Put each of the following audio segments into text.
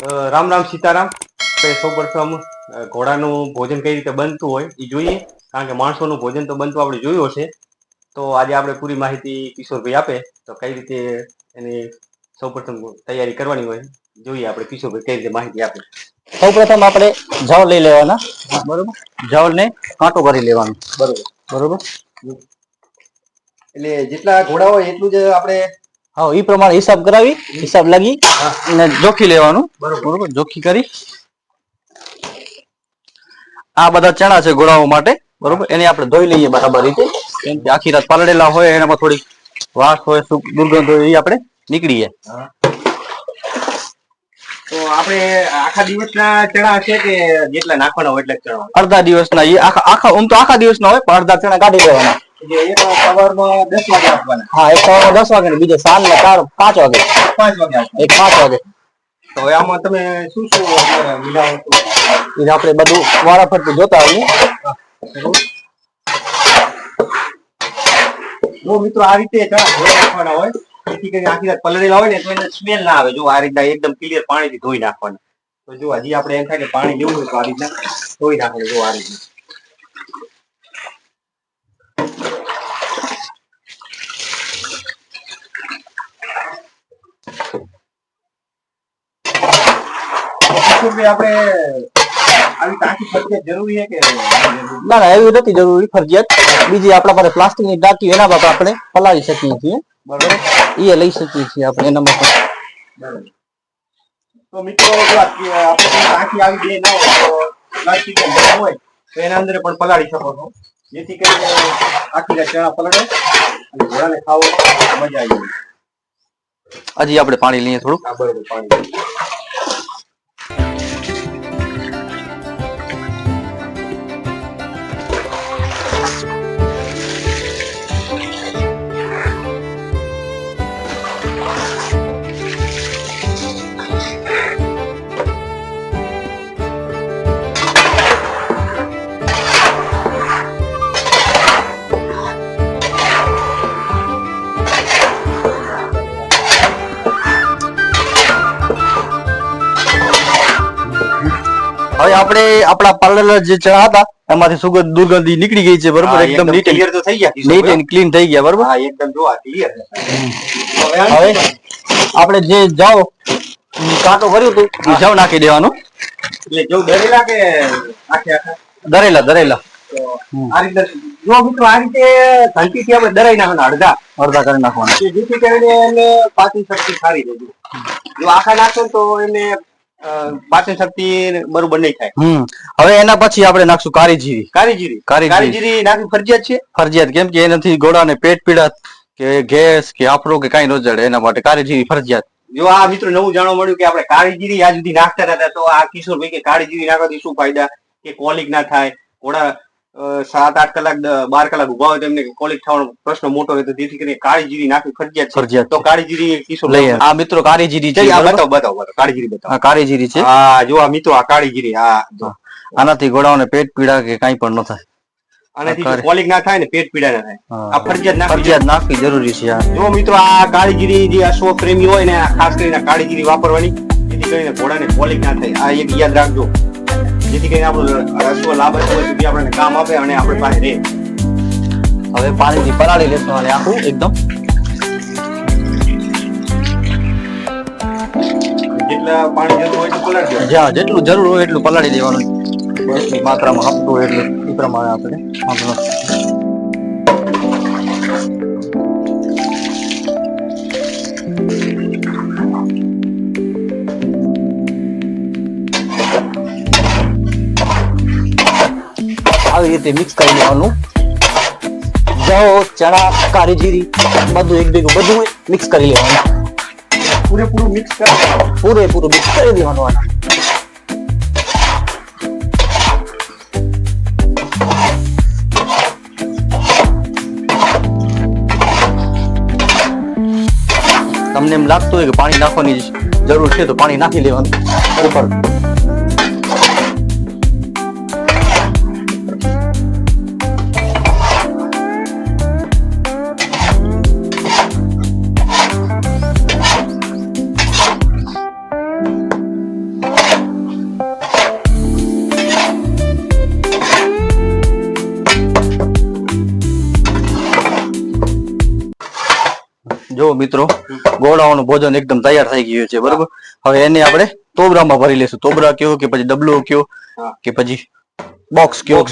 રામ રામ સીતારામ. સૌપ્રથમ ઘોડાનું ભોજન કઈ રીતે બનતું હોય એ જોઈએ, કારણ કે માણસોનું ભોજન તો બનતું આપણે જોયું હશે. તો આજે આપણે પૂરી માહિતી કિશોરભાઈ આપે તો કઈ રીતે એની સૌપ્રથમ તૈયારી કરવાની હોય જોઈએ. આપણે કિશોરભાઈ કઈ રીતે માહિતી આપે. સૌપ્રથમ આપણે જવ લઈ લેવાના, બરોબર. જવને કાંટો કરી લેવાનો, બરોબર. એટલે જેટલા ઘોડા હોય એટલું જ આપણે હા એ પ્રમાણે હિસાબ કરાવી, હિસાબ લાગી અને જોખી લેવાનું, બરોબર. જોખી કરી આ બધા ચણા છે ઘોડાઓ માટે, બરોબર. એને આપણે ધોઈ લઈએ બરાબર રીતે, કેમ કે આખી રાત પલળેલા હોય એનામાં થોડી વાસ હોય, દુર્ગંધ હોય, એ આપણે નીકળી જાય. તો આપણે આખા દિવસના ચણા છે કે જેટલા નાખવાના હોય એટલા ચણા? અડધા દિવસના. એ આખા તો આખા દિવસના હોય, પણ અડધા ચણા કાઢી લેવાના. એક સવારમાં 10 વાગે આપવાના. હા, એક સવારમાં 10 વાગે ને બીજે સાંજના 5 વાગે. 5 વાગે. એક 5 વાગે. તો આમાં તમે શું શું મિલાવો છો? એ આપણે બધું વારાફરતી જોતા આવીએ. જો મિત્રો આ રીતે ચણા ધોઈ નાખવાના હોય, જેથી કરીને આખી રાત પલળેલા હોય ને તો એને સ્મેલ ના આવે. જો આ રીતના એકદમ ક્લિયર પાણીથી ધોઈ નાખવાના. તો જો હજી આપણે એમ થાય કે પાણી લેવું હોય તો આ રીતના ધોઈ નાખવાનું. જો આ રીતના આપણે આવી ટાંકી ફરજિયાત જરૂરી છે કે ના ના, એવી નથી જરૂરી ફરજિયાત. બીજી આપણા પાસે પ્લાસ્ટિકની ટાંકી, એના પર આપણે પલાળી શકીએ છીએ, બરોબર. એ લઈ શકીએ છીએ આપણે એનામાં પણ. તો મિત્રો આપણે ટાંકી આવી બે ના હોય તો પ્લાસ્ટિક હોય તો એના અંદર પણ પલાળી શકો છો, જેથી કરીને આખી રાત ચણા પલળે અને ઘોડાને ખાવો મજા આવી જાય. હજી આપણે પાણી લઈએ થોડું. હા, બરોબર. પાણી હવે આપણે આપણા પાર્લર જે ચણા હતા એમાંથી સુગંધ દુર્ગંધી નીકળી ગઈ છે, બરોબર. એકદમ નીટ ક્લિયર તો થઈ ગયા, નીટ એન્ડ ક્લીન થઈ ગયા, બરોબર. હા, એકદમ જો આ ક્લિયર. હવે આપણે જે જવ કાંટો કર્યું હતું એ જવ નાખી દેવાનું. એટલે જો દરેલા કે આખે આખા? દરેલા. આ રીતે જો મિત્રો આ રીતે ઘંટીથી આપણે દરાઈ નાખવાના, અડધા કરી નાખવાના, જેથી કરીને એને પાચન શક્તિ સારી રહે. જો આખા નાખો તો એને પાચન શક્તિ બરોબર નહીં થાય. હવે એના પછી આપણે નાખશું કાળી જીરી. કાળી જીરી નાખવી ફરજિયાત છે? ફરજિયાત, કેમ કે એનાથી ઘોડાને પેટ પીડા કે ગેસ કે આફરો કે કઈ ન જડે, એના માટે કાળી જીરી ફરજિયાત. જો આ મિત્રો નવું જાણવા મળ્યું કે આપણે કાળી જીરી આજ સુધી નાખતા હતા, તો આ કિશોરભાઈ કે કાળી જીરી નાખવાથી શું ફાયદા, કે કોલિક ના થાય, ઘોડા 7-8 કલાક 12 કલાક ઉભા હોય તો એમને કોલિક થવાનો પ્રશ્ન મોટો હોય, તો જેથી કરીને કાળી જીરી નાખવી ફરજિયાત. તો કાળી જીરી કિશોર લઈએ. આ મિત્રો કાળી જીરી છે. બતાવો કાળી જીરી બતાવો. કાળી જીરી છે. હા, જો આ મિત્રો આ કાળી જીરી. હા, આનાથી ઘોડાઓને પેટ પીડા કે કઈ પણ ન થાય. આનાથી કોલિક ના થાય ને પેટ પીડા ના થાય. આ ફરજિયાત નાખવી જરૂરી છે. જો મિત્રો આ કાળી જીરી જે અશ્વ પ્રેમી હોય ને ખાસ કરીને કાળી જીરી વાપરવાની, જેથી કરીને ઘોડાને કોલિક ના થાય. આ એક યાદ રાખજો, જેથી કરીને આપણું અશ્વ લાંબા સમય સુધી આપણને કામ આપે અને આપણે પાસે રહે. હવે પાણીથી પલાળી લેશું અને આખું એકદમ જેટલા પાણી જરૂર હોય એટલું પલાળી દેવાનું. જ્યાં જેટલું જરૂર હોય એટલું પલાળી દેવાનું. બસની માત્રામાં આપતું હોય એટલે એ પ્રમાણે આપણે આવી રીતે મિક્સ કરી દેવાનું. જવ, ચણા, કાળી જીરી બધું એક ભેગું બધું મિક્સ કરી લેવાનું. પૂરેપૂરું મિક્સ કરી પૂરેપૂરું મિક્સ કરી દેવાનું. તમને એમ લાગતું હોય કે પાણી નાખવાની જરૂર છે તો પાણી નાખી લેવાનું ઉપર. મિત્રો ઘોડાઓનું ભોજન એકદમ તૈયાર થઈ ગયું છે બરોબર. હવે એને આપણે તોબરામાં ભરી લેશું. તોબરા કયો કે પછી ડબલું કયો કે પછી બોક્સ કયો.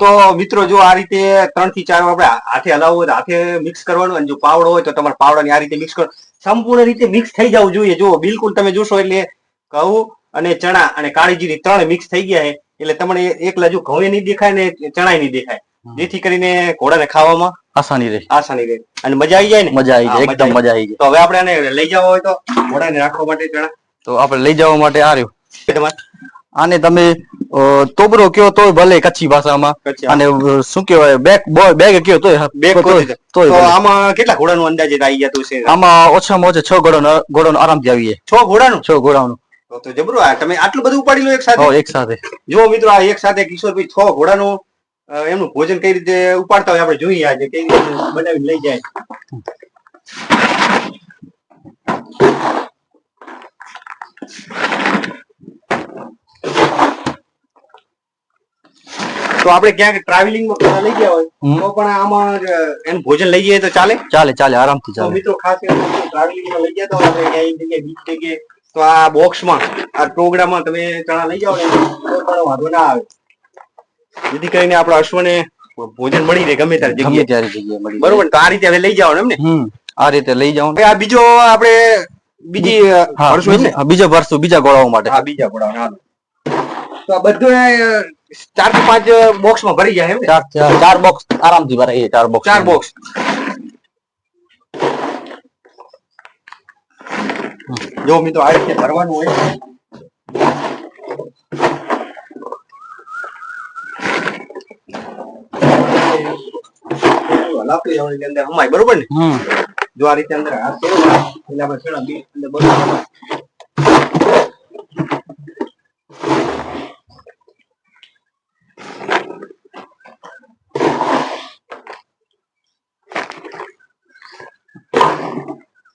તો મિત્રો જો આ રીતે 3 થી 4 આપણે હાથે હલાવવું હોય તો હાથે મિક્સ કરવાનું, અને જો પાવડો હોય તો તમારે પાવડાની આ રીતે મિક્સ કરો. સંપૂર્ણ રીતે મિક્સ થઈ જવું જોઈએ. જો બિલકુલ તમે જોશો એટલે ઘઉં અને ચણા અને કાળી જીરી 3 મિક્સ થઈ ગયા છે. એટલે તમને એકલા જો ઘઉં નહીં દેખાય ને ચણાય નહીં દેખાય, જેથી કરીને ઘોડાને ખાવામાં આસાની રહે. અને મજા આવી જાય ને. મજા આવી જાય, એકદમ મજા આવી જાય. તો હવે આપણે આને લઈ જવા હોય તો ઘોડાને રાખવા માટે ચણા તો આપણે લઈ જવા માટે આ રહ્યું. તમારે આને તમે તોબરો કયો તોય ભલે કચ્છી ભાષામાં, અને શું કહેવાય બેગ કયો તોય તો આમાં કેટલા ઘોડાનું અંદાજે આવી જતું છે? આમાં ઓછામાં ઓછા 6 ઘોડાનું આરામથી આવી જાય. 6 ઘોડાનું તો જબરું. તમે આટલું બધું ઉપાડી લો એક સાથે? જો મિત્રો આ એક સાથે કિશોરભાઈ 6 ઘોડાનું એમનું ભોજન કઈ રીતે ઉપાડતા હોય આપણે જોઈએ આજે કઈ રીતે બનાવીને લઈ જાય. તો આપણે ક્યાંક ટ્રાવેલિંગમાં લઈ ગયા હોય તો પણ આમાં એનું ભોજન લઈ જઈએ તો ચાલે આરામથી ચાલે. મિત્રો ખાસ ટ્રાવેલિંગમાં લઈ ગયા તો આપણે ક્યાંય જગ્યાએ બીચ જગ્યાએ તો આ બોક્સમાં આ ટોગડામાં તમે ચણા લઈ જાઓ ને તો પણ વાંધો ના આવે, જેથી કરીને આપણા અશ્વને ભોજન મળી રહે ગમે ત્યારે જગ્યાએ મળી. બરોબર. તો આ રીતે હવે લઈ જાઓ એમ ને? આ રીતે લઈ જાઓ. આ બીજો આપણે બીજો ભરશું બીજા ઘોડાઓ માટે. હા, બીજા ઘોડાઓ. તો આ બધું 4 થી 5 બોક્સમાં ભરી જાય એમ ને? 4 બોક્સ આરામથી ભરાય. 4 બોક્સ. જો મિત્રો આ રીતે ભરવાનું હોય. હલાવતું જવાનું અંદર હમાય. બરોબર ને? જો આ રીતે અંદર હાથ ફેરવો એટલે આપણે છેડા બે અંદર બરોબર.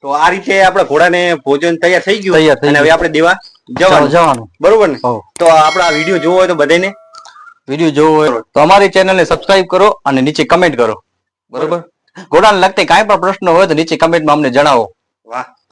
તો આ રીતે આપણા ઘોડાને ભોજન તૈયાર થઈ ગયું અને હવે આપણે દેવા જવાનું. બરોબર ને? તો આપણા વિડીયો જોવો હોય તો બધાને વિડીયો જોવો હોય તો અમારી ચેનલને સબસ્ક્રાઇબ કરો અને નીચે કમેન્ટ કરો. બરોબર. ઘોડાને લગતી કાંઈ પણ પ્રશ્ન હોય તો નીચે કમેન્ટમાં અમને જણાવો. વાહ.